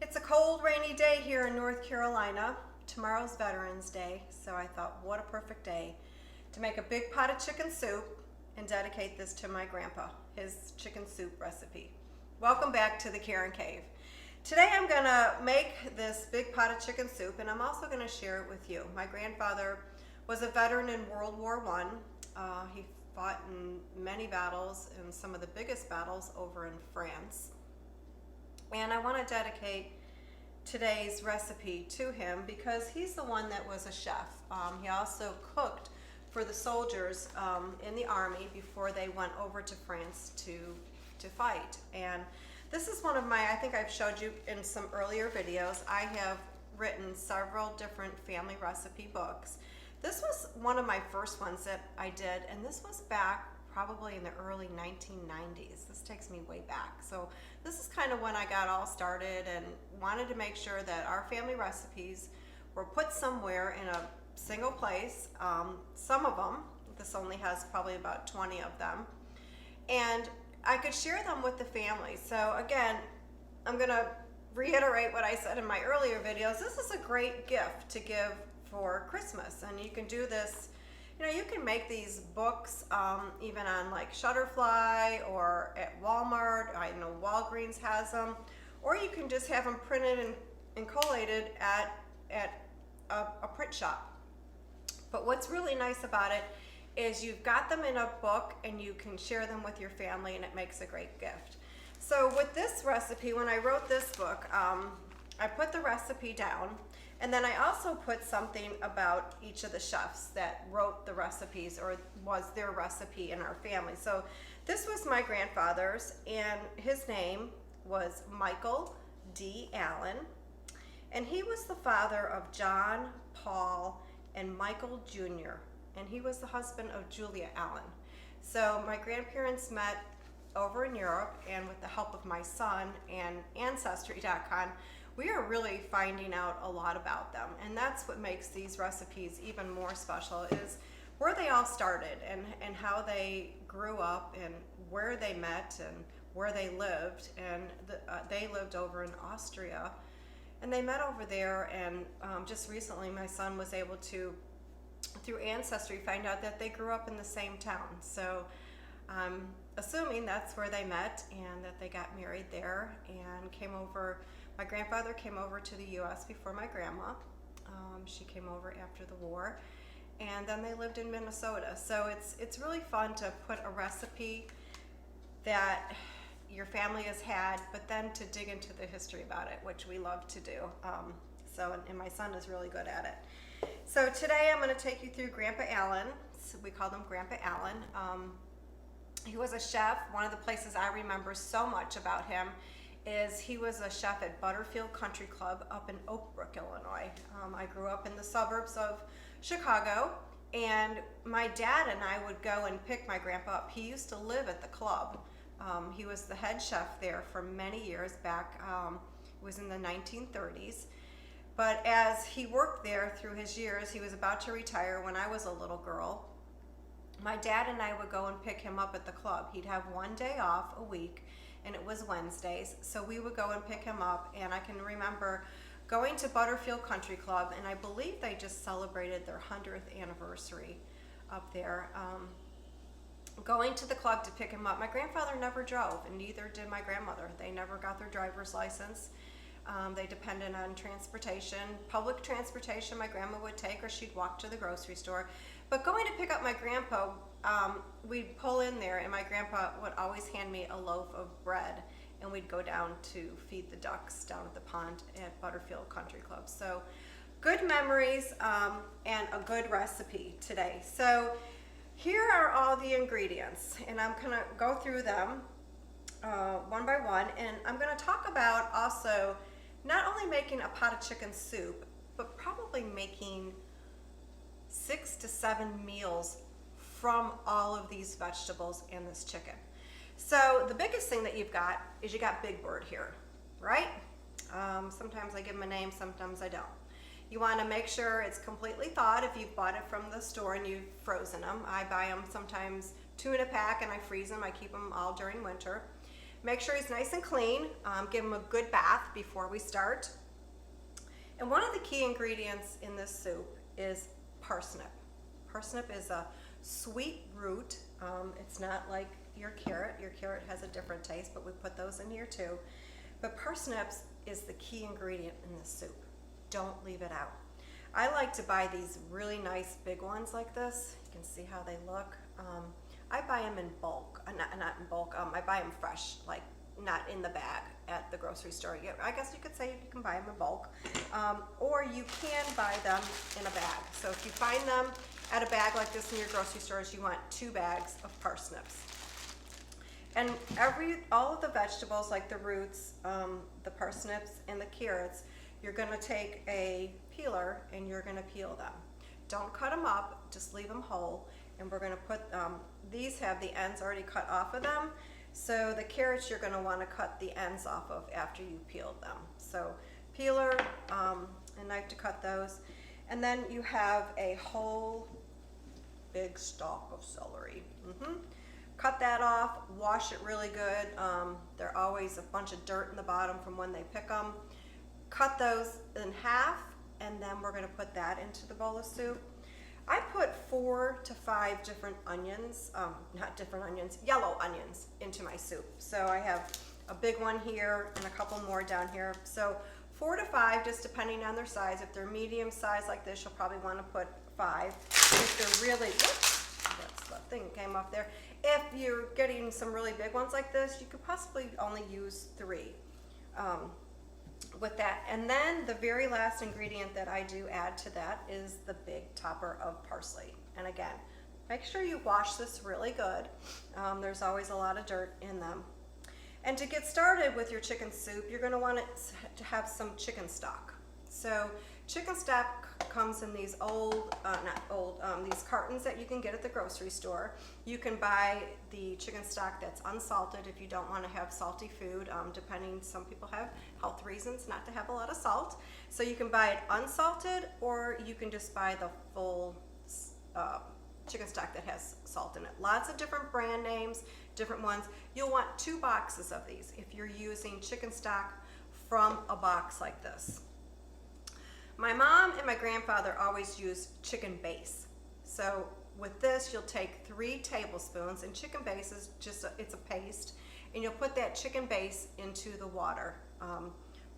It's a cold, rainy day here in North Carolina. Tomorrow's Veterans Day, so I thought, what a perfect day to make a big pot of chicken soup and dedicate this to my grandpa, his chicken soup recipe. Welcome back to the Karen Cave. Today I'm gonna make this big pot of chicken soup, and I'm also gonna share it with you. My grandfather was a veteran in World War I. He fought in many battles, and some of the biggest battles over in France. And I want to dedicate today's recipe to him because he's the one that was a chef. He also cooked for the soldiers in the army before they went over to France to fight. And this is one of my, I think I've showed you in some earlier videos, I have written several different family recipe books. This was one of my first ones that I did, and this was back probably in the early 1990s. This takes me way back. So this is kind of when I got all started and wanted to make sure that our family recipes were put somewhere in a single place. Some of them, this only has probably about 20 of them, and I could share them with the family. So again, I'm gonna reiterate what I said in my earlier videos. This is a great gift to give for Christmas, and you can do this. You know, you can make these books even on like Shutterfly or at Walmart. I know Walgreens has them, or you can just have them printed and collated at a print shop. But what's really nice about it is you've got them in a book and you can share them with your family, and it makes a great gift. So with this recipe, when I wrote this book, I put the recipe down, and then I also put something about each of the chefs that wrote the recipes or was their recipe in our family. So this was my grandfather's, and his name was Michael D. Allen, and he was the father of John, Paul, and Michael Jr., and he was the husband of Julia Allen. So my grandparents met over in Europe, and with the help of my son and Ancestry.com, we are really finding out a lot about them. And that's what makes these recipes even more special, is where they all started and how they grew up and where they met and where they lived. And they lived over in Austria, and they met over there. And just recently my son was able to, through Ancestry, find out that they grew up in the same town. So I'm assuming that's where they met and that they got married there and came over. My grandfather came over to the U.S. before my grandma. She came over after the war, and then they lived in Minnesota. So it's really fun to put a recipe that your family has had, but then to dig into the history about it, which we love to do. And my son is really good at it. So today I'm going to take you through Grandpa Allen. So we called him Grandpa Allen. He was a chef. One of the places I remember so much about him is he was a chef at Butterfield Country Club up in Oak Brook, Illinois. I grew up in the suburbs of Chicago, and my dad and I would go and pick my grandpa up. He used to live at the club. He was the head chef there for many years back. It was in the 1930s. But as he worked there through his years, he was about to retire when I was a little girl. My dad and I would go and pick him up at the club. He'd have one day off a week, and it was Wednesdays. So we would go and pick him up, and I can remember going to Butterfield Country Club, and I believe they just celebrated their 100th anniversary up there. Going to the club to pick him up. My grandfather never drove, and neither did my grandmother. They never got their driver's license. They depended on transportation, public transportation my grandma would take, or she'd walk to the grocery store. But going to pick up my grandpa, we'd pull in there, and my grandpa would always hand me a loaf of bread, and we'd go down to feed the ducks down at the pond at Butterfield Country Club. So good memories and a good recipe today. So here are all the ingredients, and I'm gonna go through them one by one, and I'm gonna talk about also not only making a pot of chicken soup, but probably making 6 to 7 meals from all of these vegetables and this chicken. So the biggest thing that you've got is you got Big Bird here, right? Sometimes I give him a name, sometimes I don't. You want to make sure it's completely thawed if you've bought it from the store and you've frozen them. I buy them sometimes 2 in a pack and I freeze them. I keep them all during winter. Make sure he's nice and clean. Give him a good bath before we start. And one of the key ingredients in this soup is parsnip. Parsnip is a sweet root. It's not like your carrot. Your carrot has a different taste, but we put those in here too. But parsnips is the key ingredient in this soup. Don't leave it out. I like to buy these really nice big ones like this. You can see how they look. I buy them in bulk, not in bulk. I buy them fresh, like not in the bag at the grocery store. I guess you could say you can buy them in bulk, or you can buy them in a bag. So if you find them at a bag like this in your grocery stores, you want 2 bags of parsnips. And all of the vegetables, like the roots, the parsnips, and the carrots, you're going to take a peeler and you're going to peel them. Don't cut them up, just leave them whole. And we're going to put, these have the ends already cut off of them. So the carrots you're going to want to cut the ends off of after you peeled them. So peeler, a knife to cut those. And then you have a whole big stalk of celery. Cut that off, wash it really good. There's always a bunch of dirt in the bottom from when they pick them. Cut those in half, and then we're going to put that into the bowl of soup. I put 4 to 5 different onions, not different onions, yellow onions into my soup. So I have a big one here and a couple more down here. So 4 to 5, just depending on their size. If they're medium size like this, you'll probably want to put 5. If they're really, whoops, that's the thing came off there. If you're getting some really big ones like this, you could possibly only use 3 with that. And then the very last ingredient that I do add to that is the big topper of parsley. And again, make sure you wash this really good. There's always a lot of dirt in them. And to get started with your chicken soup, you're going to want to have some chicken stock. So chicken stock comes in these these cartons that you can get at the grocery store. You can buy the chicken stock that's unsalted if you don't want to have salty food, depending, some people have health reasons not to have a lot of salt. So you can buy it unsalted, or you can just buy the full chicken stock that has salt in it. Lots of different brand names, different ones. You'll want 2 boxes of these if you're using chicken stock from a box like this. My mom and my grandfather always used chicken base. So with this, you'll take 3 tablespoons, and chicken base is just, it's a paste, and you'll put that chicken base into the water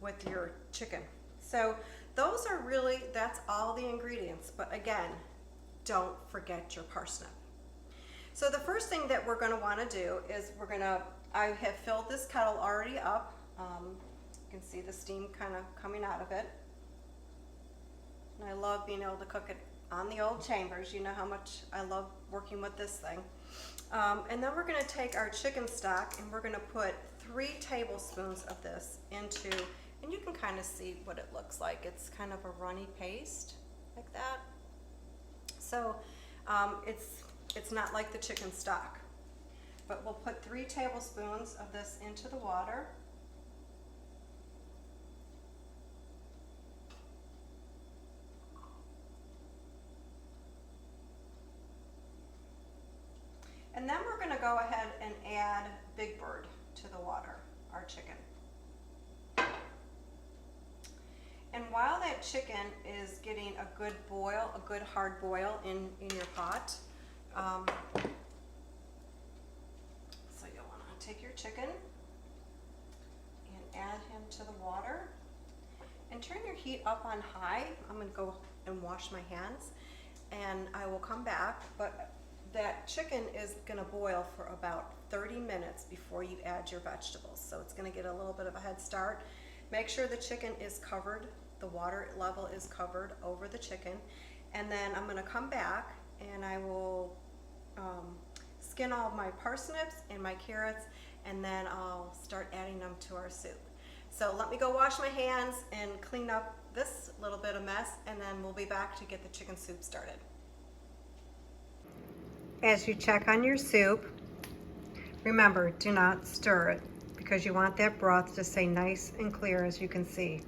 with your chicken. So those are really, that's all the ingredients. But again, don't forget your parsnip. So the first thing that we're gonna wanna do is I have filled this kettle already up. You can see the steam kind of coming out of it. And I love being able to cook it on the old chambers. You know how much I love working with this thing. And then we're going to take our chicken stock and we're going to put 3 tablespoons of this into, and you can kind of see what it looks like. It's kind of a runny paste like that. So it's not like the chicken stock. But we'll put 3 tablespoons of this into the water. And then we're going to go ahead and add Big Bird to the water, our chicken. And while that chicken is getting a good boil, a good hard boil in your pot, so you'll want to take your chicken and add him to the water. And turn your heat up on high. I'm going to go and wash my hands, and I will come back. But that chicken is going to boil for about 30 minutes before you add your vegetables. So it's going to get a little bit of a head start. Make sure the chicken is covered, the water level is covered over the chicken. And then I'm going to come back and I will skin all of my parsnips and my carrots, and then I'll start adding them to our soup. So let me go wash my hands and clean up this little bit of mess, and then we'll be back to get the chicken soup started. As you check on your soup, remember, do not stir it because you want that broth to stay nice and clear, as you can see.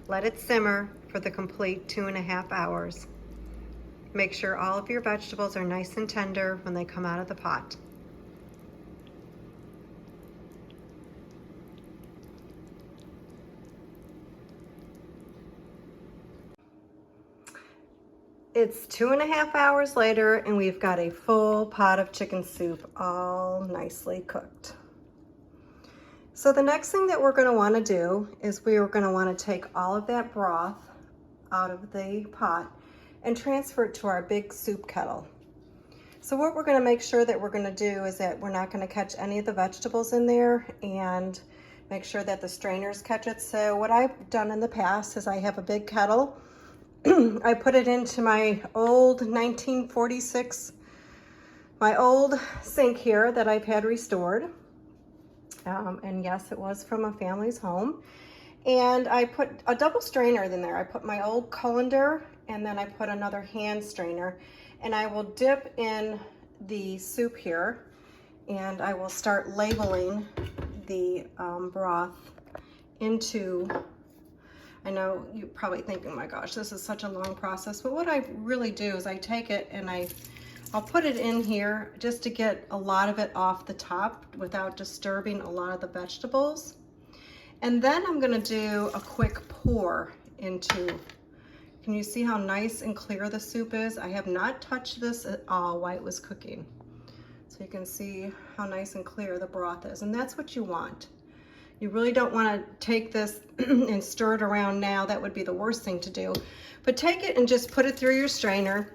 Let it simmer for the complete 2.5 hours. Make sure all of your vegetables are nice and tender when they come out of the pot. It's 2.5 hours later and we've got a full pot of chicken soup all nicely cooked. So the next thing that we're going to want to do is we are going to want to take all of that broth out of the pot and transfer it to our big soup kettle. So what we're going to make sure that we're going to do is that we're not going to catch any of the vegetables in there, and make sure that the strainers catch it. So what I've done in the past is I have a big kettle. I put it into my old 1946, my old sink here that I've had restored. And yes, it was from a family's home. And I put a double strainer in there. I put my old colander, and then I put another hand strainer. And I will dip in the soup here, and I will start labeling the broth into, I know you're probably thinking, oh my gosh, this is such a long process. But what I really do is I take it and I'll put it in here just to get a lot of it off the top without disturbing a lot of the vegetables. And then I'm gonna do a quick pour into, can you see how nice and clear the soup is? I have not touched this at all while it was cooking. So you can see how nice and clear the broth is, and that's what you want. You really don't wanna take this and stir it around now. That would be the worst thing to do. But take it and just put it through your strainer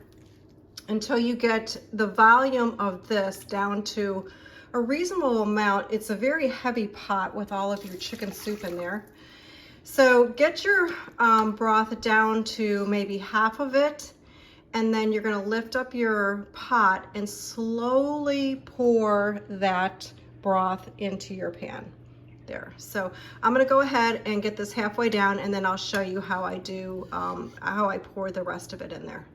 until you get the volume of this down to a reasonable amount. It's a very heavy pot with all of your chicken soup in there. So get your broth down to maybe half of it, and then you're gonna lift up your pot and slowly pour that broth into your pan there. So I'm gonna go ahead and get this halfway down, and then I'll show you how I do, how I pour the rest of it in there.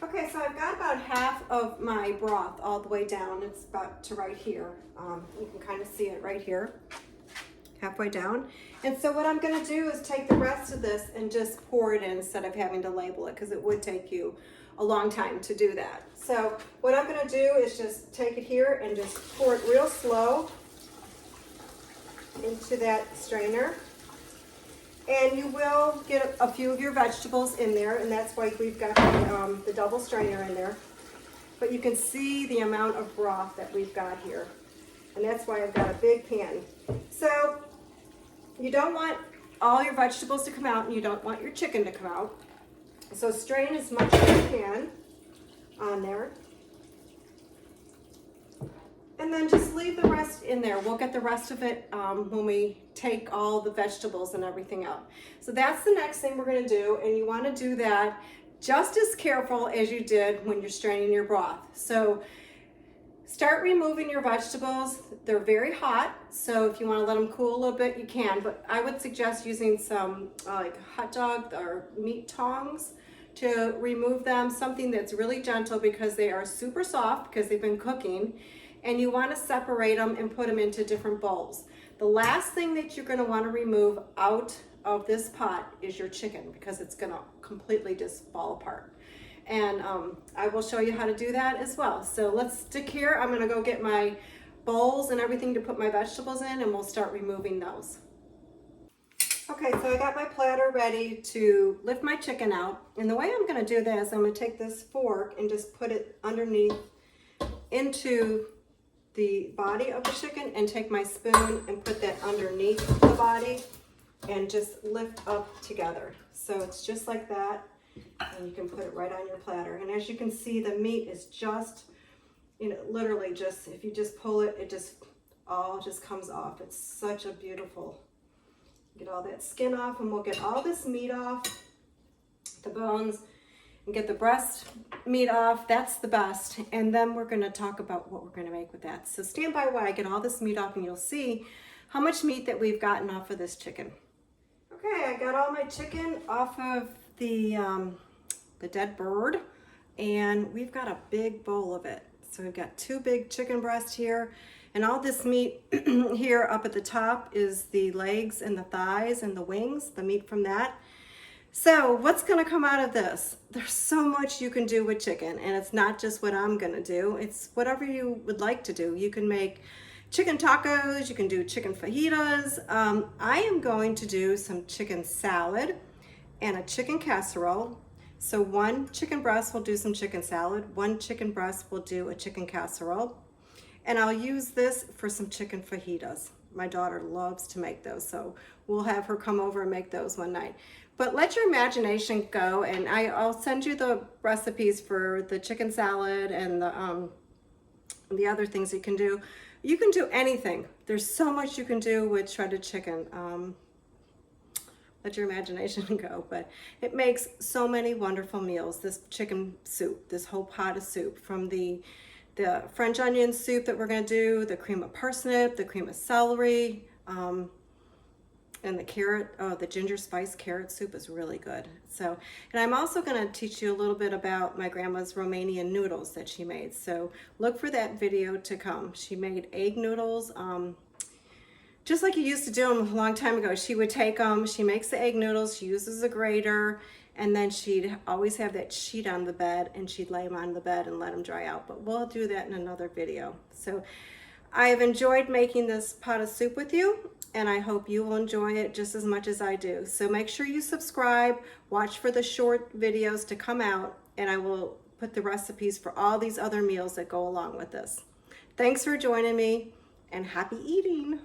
Okay, so I've got about half of my broth all the way down. It's about to right here. You can kind of see it right here, halfway down. And so what I'm gonna do is take the rest of this and just pour it in instead of having to label it, because it would take you a long time to do that. So what I'm gonna do is just take it here and just pour it real slow into that strainer. And you will get a few of your vegetables in there, and that's why we've got the double strainer in there. But you can see the amount of broth that we've got here, and that's why I've got a big pan. So you don't want all your vegetables to come out, and you don't want your chicken to come out. So strain as much as you can on there. And then just leave the rest in there. We'll get the rest of it when we take all the vegetables and everything out. So that's the next thing we're gonna do, and you wanna do that just as careful as you did when you're straining your broth. So start removing your vegetables. They're very hot, so if you wanna let them cool a little bit, you can, but I would suggest using some like hot dog or meat tongs to remove them, something that's really gentle, because they are super soft because they've been cooking. And you want to separate them and put them into different bowls. The last thing that you're going to want to remove out of this pot is your chicken, because it's going to completely just fall apart. And I will show you how to do that as well. So let's stick here. I'm going to go get my bowls and everything to put my vegetables in, and we'll start removing those. Okay, so I got my platter ready to lift my chicken out. And the way I'm going to do that is I'm going to take this fork and just put it underneath into the body of the chicken, and take my spoon and put that underneath the body and just lift up together. So it's just like that, and you can put it right on your platter. And as you can see, the meat is just, you know, literally just, if you just pull it, it just all just comes off. It's such a beautiful, get all that skin off, and we'll get all this meat off, the bones, and get the breast meat off. That's the best. And then we're gonna talk about what we're gonna make with that. So stand by while I get all this meat off, and you'll see how much meat that we've gotten off of this chicken. Okay, I got all my chicken off of the dead bird, and we've got a big bowl of it. So we've got 2 big chicken breasts here, and all this meat here up at the top is the legs and the thighs and the wings, the meat from that. So what's gonna come out of this? There's so much you can do with chicken, and it's not just what I'm gonna do, it's whatever you would like to do. You can make chicken tacos, you can do chicken fajitas. I am going to do some chicken salad and a chicken casserole. So 1 chicken breast will do some chicken salad, 1 chicken breast will do a chicken casserole, and I'll use this for some chicken fajitas. My daughter loves to make those, so we'll have her come over and make those one night. But let your imagination go, and I'll send you the recipes for the chicken salad and the other things you can do. You can do anything. There's so much you can do with shredded chicken. Let your imagination go, but it makes so many wonderful meals. This chicken soup, this whole pot of soup, from the French onion soup that we're going to do, the cream of parsnip, the cream of celery, and the carrot, the ginger spice carrot soup is really good. So, and I'm also going to teach you a little bit about my grandma's Romanian noodles that she made. So look for that video to come. She made egg noodles, just like you used to do them a long time ago. She would take them, she makes the egg noodles, she uses a grater, and then she'd always have that sheet on the bed, and she'd lay them on the bed and let them dry out. But we'll do that in another video. So I have enjoyed making this pot of soup with you, and I hope you will enjoy it just as much as I do. So make sure you subscribe, watch for the short videos to come out, and I will put the recipes for all these other meals that go along with this. Thanks for joining me, and happy eating.